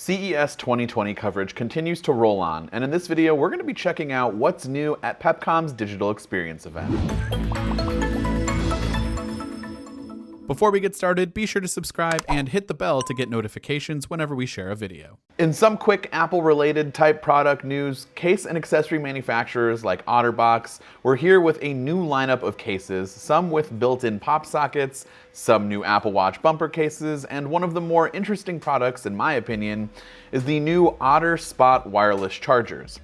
CES 2020 coverage continues to roll on, and in this video we're going to be checking out what's new at Pepcom's digital experience event. Before we get started, be sure to subscribe and hit the bell to get notifications whenever we share a video. In some quick Apple-related type product news, case and accessory manufacturers like OtterBox were here with a new lineup of cases, some with built-in pop sockets, some new Apple Watch bumper cases, and one of the more interesting products, in my opinion, is the new Otter Spot wireless chargers.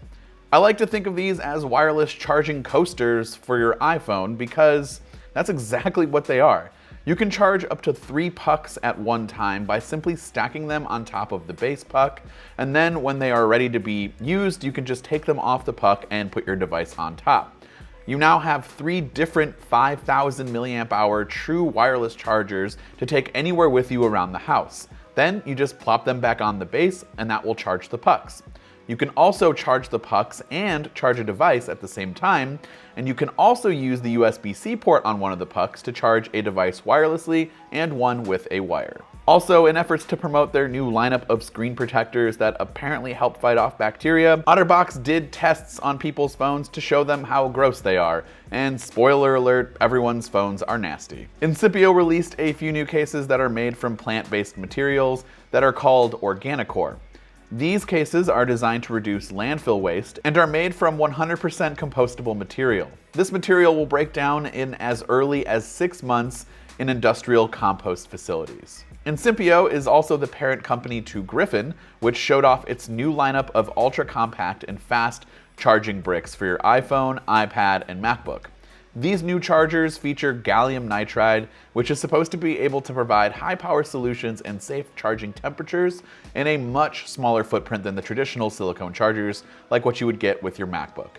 I like to think of these as wireless charging coasters for your iPhone because that's exactly what they are. You can charge up to 3 pucks at one time by simply stacking them on top of the base puck, and then when they are ready to be used, you can just take them off the puck and put your device on top. You now have 3 different 5,000 milliamp hour true wireless chargers to take anywhere with you around the house. Then you just plop them back on the base and that will charge the pucks. You can also charge the pucks and charge a device at the same time, and you can also use the USB-C port on one of the pucks to charge a device wirelessly and one with a wire. Also, in efforts to promote their new lineup of screen protectors that apparently help fight off bacteria, OtterBox did tests on people's phones to show them how gross they are, and spoiler alert, everyone's phones are nasty. Incipio released a few new cases that are made from plant-based materials that are called Organicore. These cases are designed to reduce landfill waste and are made from 100% compostable material. This material will break down in as early as 6 months in industrial compost facilities. Incipio is also the parent company to Griffin, which showed off its new lineup of ultra-compact and fast charging bricks for your iPhone, iPad, and MacBook. These new chargers feature gallium nitride, which is supposed to be able to provide high-power solutions and safe charging temperatures in a much smaller footprint than the traditional silicone chargers, like what you would get with your MacBook.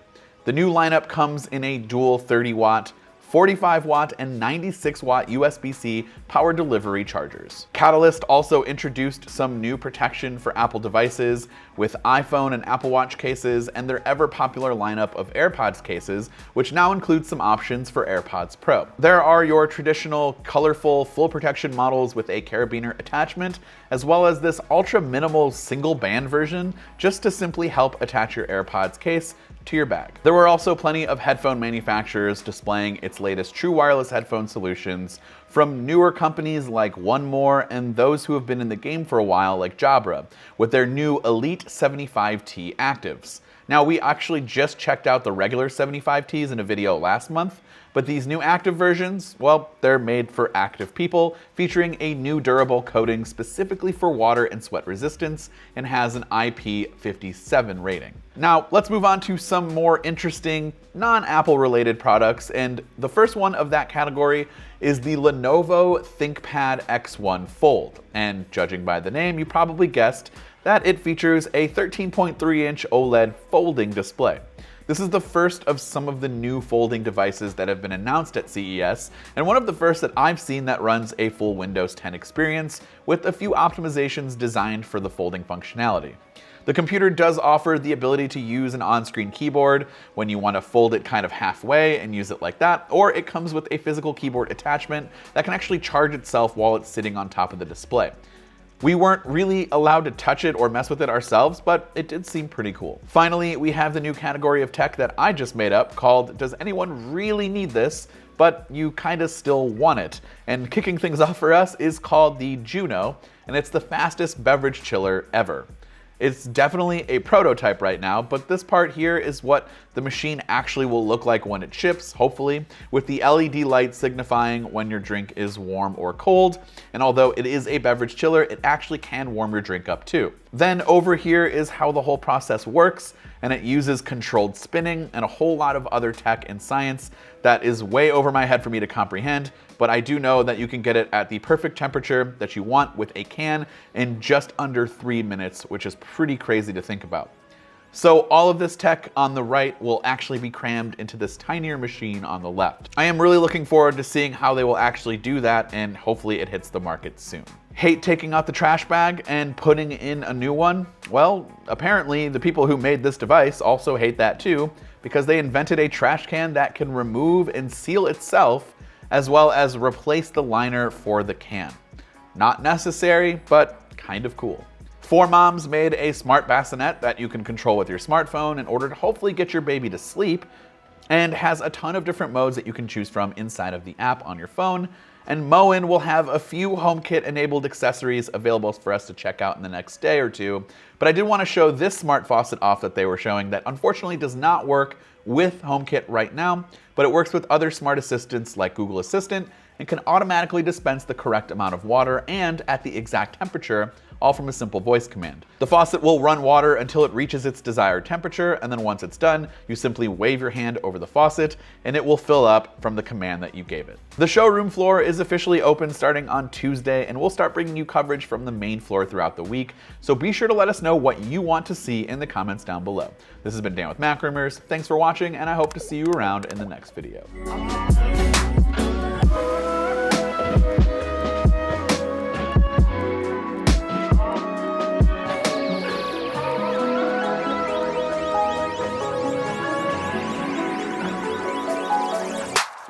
The new lineup comes in a dual 30-watt, 45-watt, and 96-watt USB-C power delivery chargers. Catalyst also introduced some new protection for Apple devices with iPhone and Apple Watch cases and their ever-popular lineup of AirPods cases, which now includes some options for AirPods Pro. There are your traditional, colorful, full protection models with a carabiner attachment, as well as this ultra-minimal single-band version, just to simply help attach your AirPods case to your bag. There were also plenty of headphone manufacturers displaying its latest true wireless headphone solutions, from newer companies like One More and those who have been in the game for a while like Jabra, with their new Elite 75T actives. Now, we actually just checked out the regular 75Ts in a video last month, but these new active versions, well, they're made for active people, featuring a new durable coating specifically for water and sweat resistance, and has an IP57 rating. Now, let's move on to some more interesting non-Apple related products, and the first one of that category is the Lenovo ThinkPad X1 Fold. And judging by the name, you probably guessed that it features a 13.3-inch OLED folding display. This is the first of some of the new folding devices that have been announced at CES, and one of the first that I've seen that runs a full Windows 10 experience, with a few optimizations designed for the folding functionality. The computer does offer the ability to use an on-screen keyboard when you want to fold it kind of halfway and use it like that, or it comes with a physical keyboard attachment that can actually charge itself while it's sitting on top of the display. We weren't really allowed to touch it or mess with it ourselves, but it did seem pretty cool. Finally, we have the new category of tech that I just made up called Does Anyone Really Need This? But you kinda still want it. And kicking things off for us is called the Juno, and it's the fastest beverage chiller ever. It's definitely a prototype right now, but this part here is what the machine actually will look like when it ships, hopefully, with the LED light signifying when your drink is warm or cold. And although it is a beverage chiller, it actually can warm your drink up too. Then over here is how the whole process works, and it uses controlled spinning and a whole lot of other tech and science that is way over my head for me to comprehend, but I do know that you can get it at the perfect temperature that you want with a can in just under 3 minutes, which is pretty crazy to think about. So all of this tech on the right will actually be crammed into this tinier machine on the left. I am really looking forward to seeing how they will actually do that, and hopefully it hits the market soon. Hate taking out the trash bag and putting in a new one? Well, apparently the people who made this device also hate that too, because they invented a trash can that can remove and seal itself, as well as replace the liner for the can. Not necessary, but kind of cool. 4 Moms made a smart bassinet that you can control with your smartphone in order to hopefully get your baby to sleep, and has a ton of different modes that you can choose from inside of the app on your phone. And Moen will have a few HomeKit enabled accessories available for us to check out in the next day or two. But I did want to show this smart faucet off that they were showing that unfortunately does not work with HomeKit right now, but it works with other smart assistants like Google Assistant and can automatically dispense the correct amount of water and at the exact temperature, all from a simple voice command. The faucet will run water until it reaches its desired temperature, and then once it's done, you simply wave your hand over the faucet and it will fill up from the command that you gave it. The showroom floor is officially open starting on Tuesday, and we'll start bringing you coverage from the main floor throughout the week, so be sure to let us know what you want to see in the comments down below. This has been Dan with MacRumors. Thanks for watching, and I hope to see you around in the next video.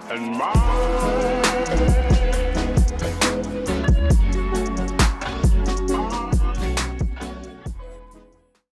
And my